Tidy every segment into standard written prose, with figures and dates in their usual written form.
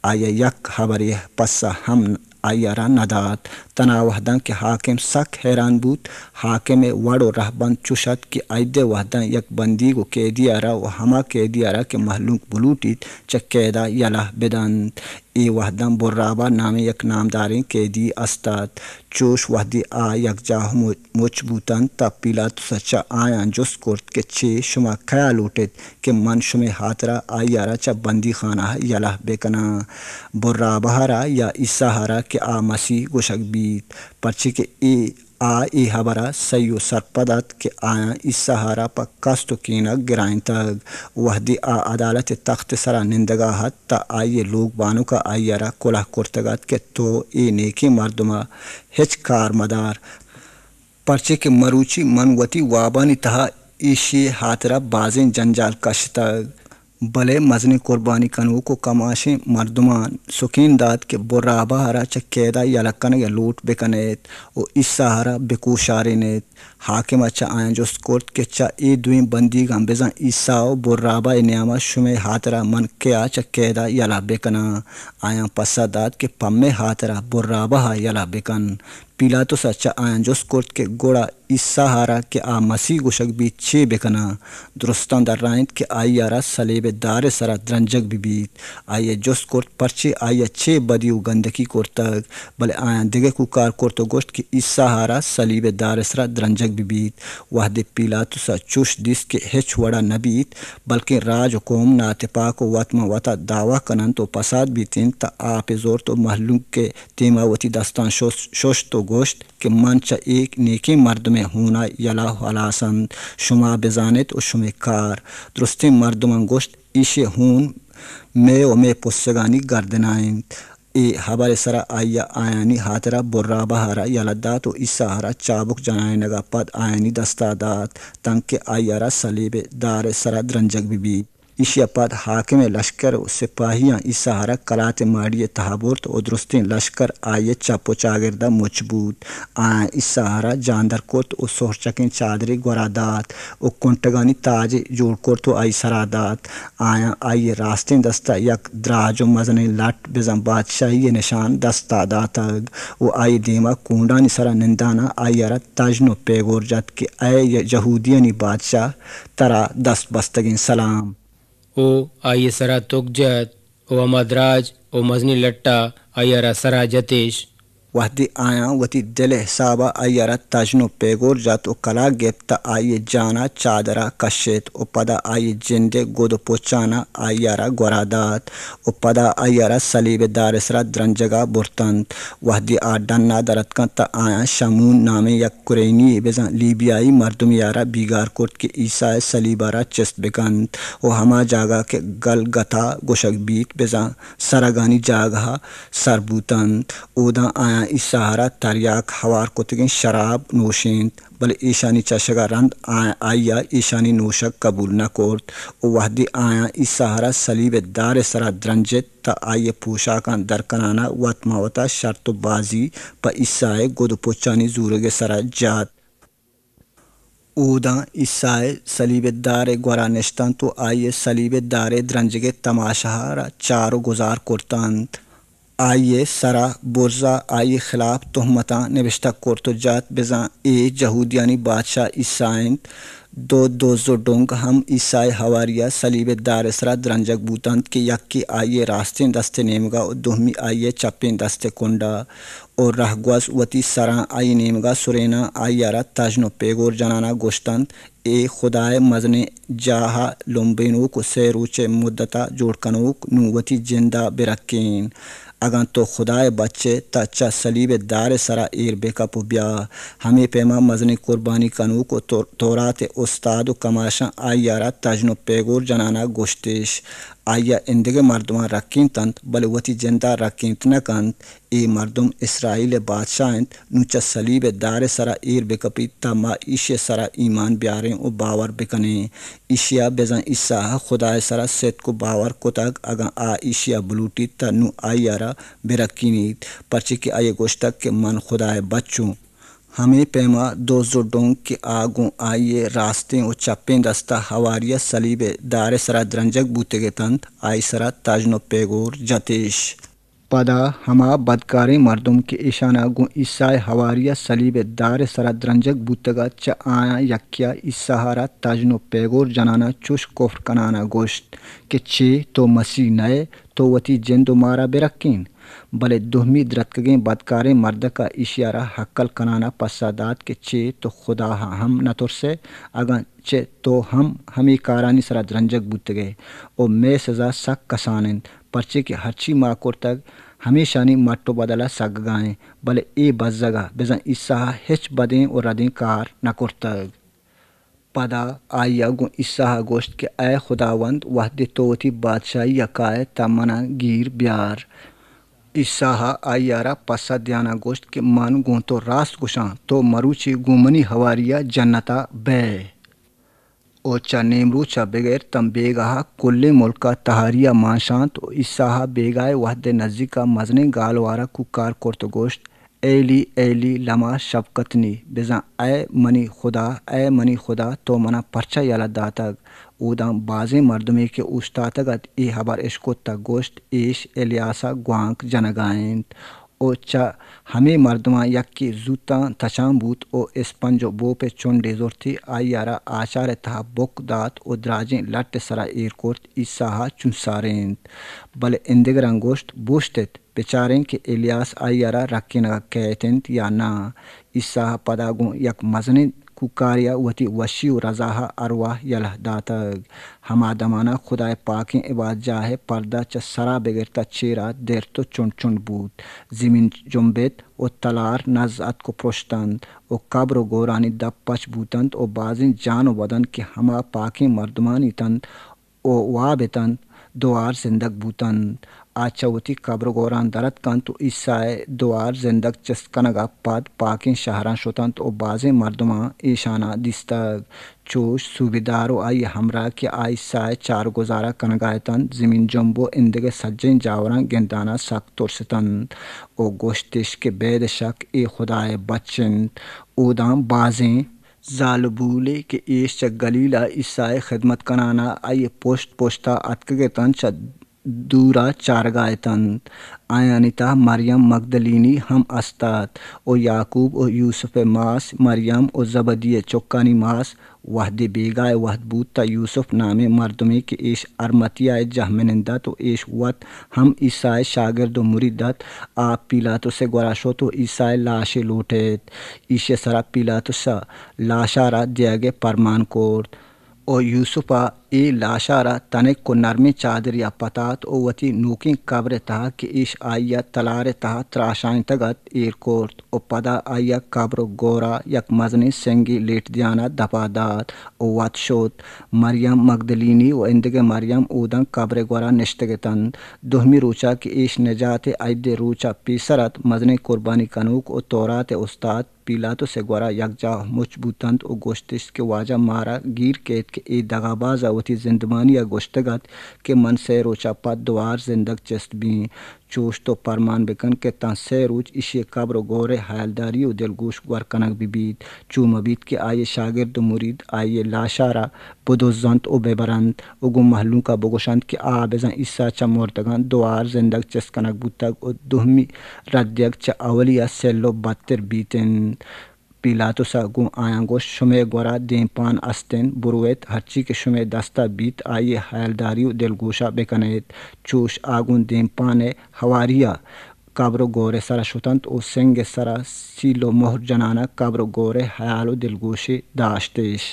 آیا یک خبری پس هم آیا را نداد. تنا وحدن که حاکم سک حیران بود. حاکم وڑ و رهبند چوشد که ایده وحدن یک بندی و قیدی را و همه قیدی را که محلوک بلوٹید چه قیدا یله بدند. ای وحدن برابا نام یک نامدارین قیدی استاد. چوش وحدی یک جاه مچ بوتن تا پیلاطوس چه آیان جست کرد که چی شما کیا لوٹید که من شما حاطرا آیا را چه بندی خانه یله بکنا. برابا را یا عیسی را که مسیح گوشک بید پرچه که ای خبره سیو سرپدت که آیا عیسی را پا کست و کینا گرائن تگ. وحدی عدالت تخت سرا نندگاهت تا آئی لوگ بانو کا آئی را کلہ کرتگت که تو ای نیکی مردما ہچ کار مدار پرچه که مروچی منوتی وابانی تہا ایشی حاطرہ بازین جنجال کشتگ. بلے مزنی قربانی کنو کو کماشی مردمان سکین داد کہ برابا ہرا چکیدہ یلکن یا لوٹ بکنیت و عیسی ہرا بکوشارینیت. حاکم اچھا آئین جست کرد کہ چا ای دوین بندی گم بزن عیسی و برابا نیامہ شمی حاطرہ من کیا چکیدہ یلا بکنا. آئین پسا داد کہ پمی حاطرہ برابا یلا بکن. پیلاطوس اچھا آئین جست کرد کہ گوڑا عیسی ہارا کہ مسیح گوشک بھی چے بکنا. درستان در رائند کہ آئی را صلیب دار سرا درنجگ بھی بیت. آئی جست کرد پرچے آئی چے بدی و گندگی کرتگ بلے آئین دیگے کو کار کرتو گوشت کہ عیسی ہارا صلیب دار سرا درنجگ بھی بیت. وحد پیلاطوس چوش دیس کہ ہچ وڑا نبیت بلکہ راج و قوم ناتپاک و وطم وطا دعویٰ کنن تو پساد بیتین تا آپ زور تو محلوک کے تیمہ وطی دستان شوش تو گوشت کہ من چا ایک نیکی مردم ہونا یلا حلاسند شما بزانت و شما کار. درستی مردمان گوشت ایشی ہون میں و میں پسگانی گردنائند. ای خبر سرا آیا آیانی حاطرہ برابا ہرا یلدات و عیسی ہرا چابک جنائے نگا پد آیانی دستا داد تنکہ آیا را صلیب دار سرا درنجگ بھی. ایشیا پد حاکم لشکر و سپاہیاں عیسی ہرا کلات ماڑی تحابورت و درستین لشکر آئیے چاپو چاگردہ مچ بود. آئین عیسی ہرا جاندر کرت و سہرچکین چادری گورا داد و کنٹگانی تاج جوڑ کرت و آئی سرا داد. آئین آئیے راستین دستا یک دراج و مزنی لٹ بزن بادشاہی نشان دستا داتگ و آئی دیما کونڈانی سرا نندانا آئی را تاجنو پیگور جات کہ اے جہودیانی بادشاہ ترا دست بستگین سلام. او آئی سرا تک جت او مدراج او مزنی لٹا آئی را سرا جتیش. وحدی آیاں وتی دل حسابہ آئی را تاجنو پیگور جات و کلا گیپتا آئی جانا چادرہ کشت و پدا آئی جندے گودو پوچانا آئی را گورا دات و پدا آئی را صلیب دار سرا درنجگا برتند. وحدی آڈانا درت کن تا آیاں شمون نامی یک کرینی بزن لیبیائی مردم یارا بیگار کرد کہ عیسی صلیبہ را چست بکند و ہما جاگا کے گلگتا گوشک بیت بزن سرگانی جاگا سر بوتند. اودا آیاں عیسی ہرا تریاک حوار کتگین شراب نوشیند بل ایشانی چشگا رند آیا ایشانی نوشک قبول نہ کرد. وحدی آیا عیسی ہرا صلیب دار سرا درنجت تا آئی پوشاکان درکنانا وطماوتا شرط و بازی پا عیسی گود پوچانی زورگ سرا جات. اودا عیسی صلیب دار گورا نشتن تو آئی صلیب دار درنجگ تماشا را چارو گزار کرتند. آئیے سرا برزا آئی خلاف تہمتاں نوشتہ کرتو جات بزاں اے جہودیانی بادشاہ عیسائن دو ڈونگ ہم عیسائی حواریہ صلیب دار سرا درنجگ بوتند کہ یکی آئیے راستین دستے نیمگا و دوہمی آئیے چپین دستے کنڈا اور رہگوز وتی سراں آئی نیمگا سرینا آئی را تاجنو پیگور جنانا گوشتند اے خدای مزنے جاہا لمبینوک و سیروچے مدتا جوڑ کنوک نووتی جندہ برکین. اگان تو خدای بچے تاچا صلیب دار سرا ایر بے کپو بیا ہمیں پیما مزنی قربانی کنو کو تورات استاد و کماشاں آئی را تاجنو پیگور جنانا گوشتیش. آیا اندگے مردمان رکھین تند بل وتی جندہ رکھینت نکند. ای مردم اسرائیل بادشاہند نوچا صلیب دار سرا ایر بکپی تا ما ایشی سرا ایمان بیاریں و باور بکنے. ایشیا بزن عیسیٰ خدای سرا سیت کو باور کتاگ اگا آ ایشیا بلوٹی تا نو آئی را برکینید پرچی کہ آئی گوشتک کہ من خدای بچوں. ہمیں پیما دو زڈوں کے آگوں آئیے راستے و چپیں دستہ ہواریہ صلیب دار سرا درنجک بوتگے تنت آئی سرا تاجنو پیگور جتیش پدا ہما بدکاریں مردم کے ایشانہ گوں عیسائی ہواریہ صلیب دار سرا درنجک بوتگا چ آیا یکیا عیسہارا تاجنو پیگور جنانا چوش کفر کنانا گوشت کہ چے تو مسیح نئے تو وتی جند و مارا برکین بلے دہمی درتکگیں بدکاریں مرد کا اشیارہ حقل کنانا پسادات کے چے تو خدا ہم نہ ترسے اگاں چے تو ہم ہمیں کارانی سرا درنجک بوتگے او میں سزا سک کسانن پرچے کہ ہرچی ماکور تک ہمیشانی مٹو بدلا سگ گائیں بلے اے بزگا بزن عیسیٰ ہچ بدیں اور ردیں کار نہ کرتگ پدا آئیا گوں عیسیٰ گوشت کہ اے خداوند وحد توتی بادشاہی یکائے تمنا گیر بیار عیسیٰ آئیارا پسا دیانا گوشت کہ من گوں تو راست گشاں تو مروچی گومنی ہواریہ جنتا بے او چا نیمرو چا بغیر تم بیگاہ کل ملکا تہاریہ مانشانت او عیسیٰ بیگائے وحد نزدیکا مزنے گالوارا کوکار کرت گوشت ایلی ایلی لما شفقتنی بزن اے منی خدا تو منا پرچہ یلا داتگ اودام بازیں مردمے کے اوشتاتگت ای حبر اشکتا گوشت ایش الیاسا گوانک جنگائنت او چا ہمیں مردماں یکی زوتاں تچان بوت او اسپنجو بو پہ چونڈے زورتی آئیارا آچار تہا بک دات او دراجیں لٹ سرا ایر کورت عیسیٰ چنسارینت بلے اندگران گوشت بوشتت بچاریں کہ الیاس آئیارا رکینگا کہتنت یا نا عیسیٰ پدا گوں یک مزنے کوکاریا وتی وشی و رضاہا ارواح یلہ داتگ ہما دمانا خدای پاکیں عباد جاہے پردہ چا سرا بگرتا چیرا دیر تو چنڈ چنڈ بوت زمین جنبت او تلار نزعت کو پرشتند او قبر و گورانی دب پچ بوتند او بازیں جان و بدن کے ہما پاکیں مردمانی تند او وابتند دوار زندگ بوتند آچاوتی قبر گوران درد کن تو عیسائی دوار زندگ چسکنگا پد پاکیں شہران شتند او بازیں مردماں ایشانہ دیستگ چوش صوبیدارو آئی ہمراہ کہ عیسائی چار گزارہ کنگایتند زمین جنبو اندگے سجیں جاوران گندانا سخت ترستند او گوشتش کے بید شک اے خدای بچند اودام بازیں زالبولے کہ ایش چا گلیلہ عیسائی خدمت کنانا آئی پوشتا اتکگے تن چا دورا چارگایتند آیانتا مریم مگدلینی ہم استاد او یعقوب او یوسف ماس مریم او زبدی چکانی ماس وحد بیگائے وحد بوتا یوسف نام مردمی کے ایش ارمتیہ جہمنندت و ایش وط ہم عیسائی شاگرد و مریدت آپ پیلاتو سے گوراشو تو عیسائی لاشے لوٹیت ایش سرا پیلاتو سا لاشارا دیاگے پرمان کورد او یوسفا اے لاشارا تنک کو نرمی چادر یا پتات او وتی نوکیں قبر تہا کہ ایش آئیا تلار تہا تراشائیں تگت ایر کورت او پدا آئیا قبر گورا یک مزنی سنگی لیٹ دیانا دپا داد او وات شوت مریم مگدلینی و اندگے مریم اودن قبر گورا نشتگے تند دہمی روچا کہ ایش نجات عید روچا پیسرت مزنی قربانی کنوک او تورات استاد پیلاتو سے گورا یکجا مچ بوتند او گوشتش کے واجہ مارا گیر کیت کہ ای دغا بازا وتی زندمانیہ گوشتگت کہ من سے روچا پد دوار زندگ چست بین چوش تو پرمان بکن کہ تن سے روچ اشی قبر گورے حیالداری و دلگوش گور کنک بیت چوم بیت کہ آئیے شاگرد و مرید آئیے لاشارا بدوزنت او ببرند او گم محلوں کا بگوشند کہ بزن عیسیٰ چا مردگان دوار زندگ چست کنک بوتگ او دہمی ردیگ چا اولیا سیلو بدتر بیتن پیلاتو سا گوں آیاں گوش شمے گورا دین پان استین برویت ہرچی کے شمے دستا بیت آئیے حیالداری و دلگوشا بکنیت چوش آگون دین پانے ہواریہ قبر گورے سرا شتند او سنگ سرا سیلو مہر جنانا قبر گورے حیال و دلگوشی داشتیش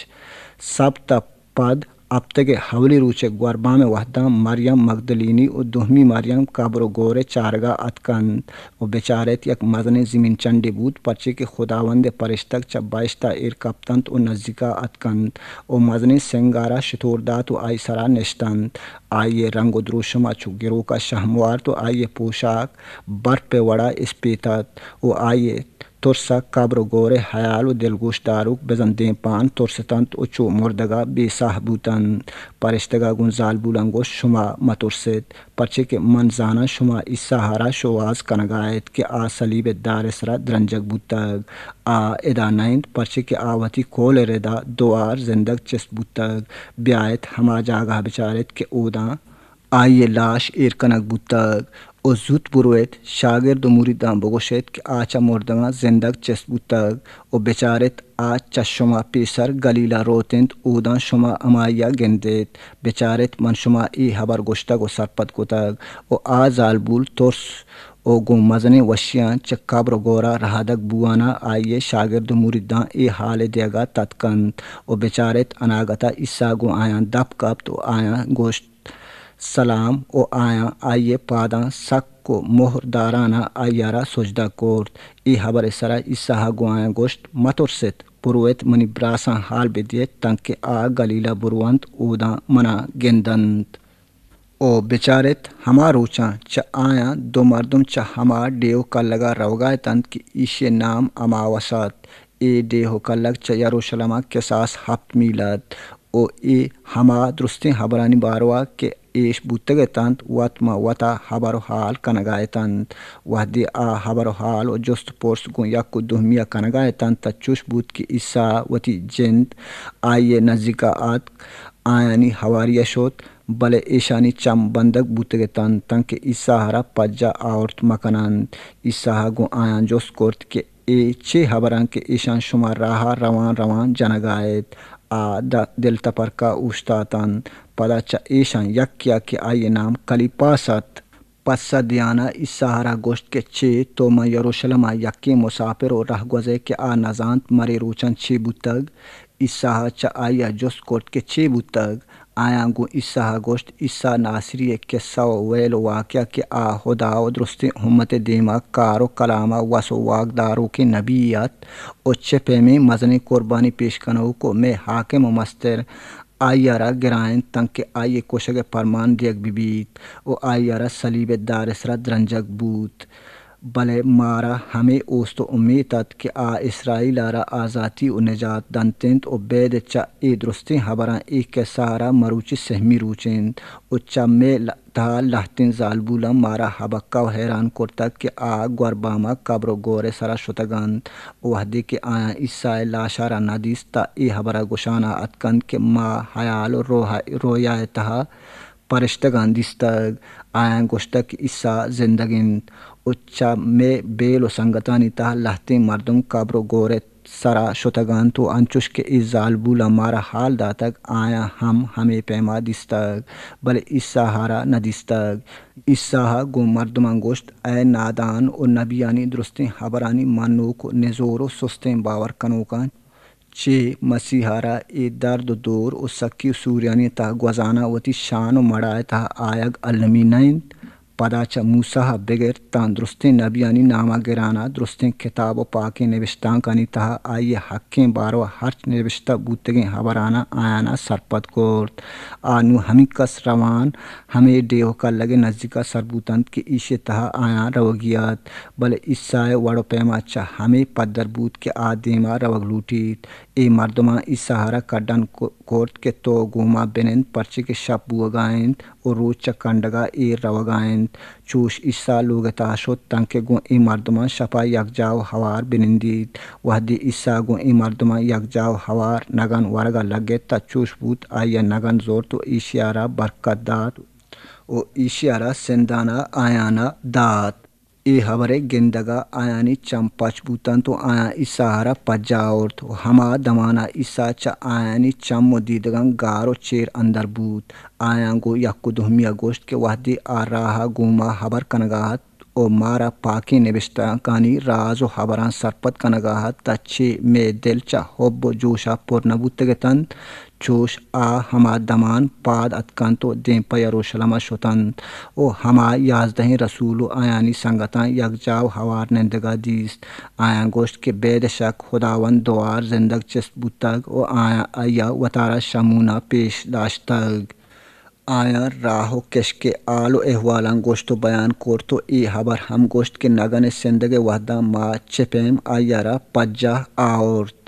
سب تا پد اب تک حولی روچے گوربام وحدہ مریم مگدلینی و دہمی مریم قبر گورے چارگا اتکند و بیچارت یک مزن زمین چنڈی بود پرچے کہ خداوند پرشتک چا بائشتہ ایر کپتند و نزدیکا اتکند و مزن سنگارا شتور دات و آئی سرا نشتند آئیے رنگ و دروشما چو گرو کا شہموار تو آئیے پوشاک برف پہ وڑا اسپیتت و آئیے ترسا قبر و گور حیال و دلگوش داروک بزن دین پان ترستند و چو مردگا بیساه بودند. پرشتگا گون زالبولان گوشت شما مترسید پرچه که من زانا شما ایساهارا شواز کنگاید که آ صلیب دارس را درنجگ بودتگ آ ادا نیند پرچه که آواتی کول ردا دوار زندگ چست بودتگ بیایت ہما جاگہ بچارت کہ اودا آئیے لاش ایرکنگ بودتگ او زود برویت شاگرد و موریدان بگوشید کہ آچا مردگا زندگ چست بودتگ او بچارت آچا شما پیسر گلیلا روتند اودا شما امایا گندید بچارت من شما ای حبر گشتگ و سرپت کتگ او زالبول ترس او گو مزنی وشیان چه قبر گورا رہادک بوانا آئیے شاگرد و موریدان ای حال دیگا تتکند او بچارت اناگتا عیسیٰ گو آیاں دب کبت و آیاں گوشت سلام او آیاں آئیے پاداں سک کو مہر دارانا آیارا سجدہ کورت ای حبر سرا عیسیٰ گو آیاں گوشت مترست پرویت منی براساں حال بدیت تنکہ آ گلیلا بروانت اودا منا گندند او بچارت ہما روچاں چا آیاں دو مردم چا ہما ڈیو کلگا روگائے تند کہ ایشے نام اماوسات اے ڈیو کلگ چا یروشلمہ کساس 7 میلاد او اے ہما درستیں حبرانی باروا کہ ایش بوتگے تند واتما وطا حبر و حال کنگائے تند وحدی آ حبر و حال و جست پرس گون یک و دہمیہ کنگائے تند تا چوش بود کہ عیسیٰ وتی جند آئیے نزدیکا آت آیانی حواریہ شد بلے ایشانی چم بندگ بوتگے تند تنکہ عیسیٰ ہرا پجا آورت مکنند عیسیٰ گو آیان جست کرت کہ اے چے حبران کہ ایشان شما راہا روان روان جنگائید آ دل تپرکا اوشتاتند پدا چا ایشان یک کیا کہ آئیے نام کلیپاست پسا دیانا عیسیٰ ہرا گوشت کہ چے تو ما یروشلمہ یکی مسافر و رہ گوزے کہ آ نزانت مرے روچن چے بوتگ عیسیٰ چا آیا جست کرت کہ چے بوتگ آیاں گو عیسیٰ گوشت عیسیٰ ناصری قصہ و ویل و واقعہ کہ آ خدا و درست امت دیما کار و کلامہ وس و واقدارو کی نبیت و چپے میں مزنی قربانی پیش کنو کو میں حاکم و مستر آئیارا گرائن تنکہ آئیے کوشگ پرمان دیگ بیت و آئیارا صلیب دارس را درنجگ بود بلے مارا ہمیں اوست و امیتت کہ آ اسرائیل را آزاتی و نجات دنتند و بید چا ای درستیں حبران ای کے سارا مروچی سہمی روچند و چا میں تا لہتین زالبولا مارا حبکا و حیران کرتک کہ آ گورباما قبر و گور سرا شتگند وحدی کہ آیا عیسیٰ لاشارا ندیس تا ای حبرا گشانا اتکند کہ ما حیال و رویا تہا پرشتگان دیستگ آیاں گوشتک عیسیٰ زندگند اچھا میں بیل و سنگتانی تہا لہتی مردم قبر و گورت سرا شتگان تو انچوش کے ای زالبولا مارا حال داتگ آیا ہمیں پیما دیستگ بلے عیسیٰ ہارا ندیستگ عیسیٰ گو مردمان گوشت اے نادان و نبیانی درستیں حبرانی منوک و نزور و سستیں باور کنوکان چے مسیحارا ای درد و دور و سکی و سوریانی تا گوزانا وتی شان و مڑائے تا آیگ علمی نیند پدا چا موسیٰ بغیر تان درستیں نبیانی نامہ گرانا درستیں کتاب و پاکیں نوشتان کانی تہا آئیے حقیں بارو ہرچ نوشتہ بوتگیں حبرانا آیانا سرپت کورت آنو ہمیں کس روان ہمیں ڈیو کا لگے نزدیکا سربوتند کہ ایشے تہا آیاں روگیات بلے عیسیٰ وڑو پیما چا ہمیں پدر بود کہ آ دیما روگ لوٹیت ای مردمہ عیسیٰ ہرا کڈن کورت کہ تو گوما بنند پرچے کے شب بوگائند اور روز چا کنڈگا ای روگائند چوش عیسیٰ لوگتا شد تنکہ گو ای مردمان شپا یک جاو حوار بنندید وحدی عیسیٰ گو ای مردمان یک جاو حوار نگن ورگا لگے تا چوش بود آیا نگن زور تو ایشیارا برکت داد و ایشیارا سندانا آیانا داد ای حبر گندگا آیانی چم پچ بوتن تو آیا عیسیٰ ہرا پجاورت و ہما دمانا عیسیٰ چا آیانی چم و دیدگان گارو چیر اندر بود آیاں گو یک دہمیہ گوشت کے وحدی آ راہا گوما حبر کنگاہت او مارا پاکی نوشتہ کانی راز و حبران سرپت کنگاہت تا چے میں دل چا حب و جوشا پر نبوتگے تند چوش آ ہما دمان پاد اتکن تو دین پا یروشلمہ شتند او ہما 11 رسول و آیانی سنگتان یک جاو حوار نندگا دیست آیاں گوشت کے بید شک خداوند دوار زندگ چست بوتگ و آیا وطارا شمونا پیش داشتگ آیا راہو کشکے آلو احوالان گوشتو بیان کورتو ای حبر ہم گوشت کے نگن سندگ وحدہ ما چپیم آیارا پجہ آورت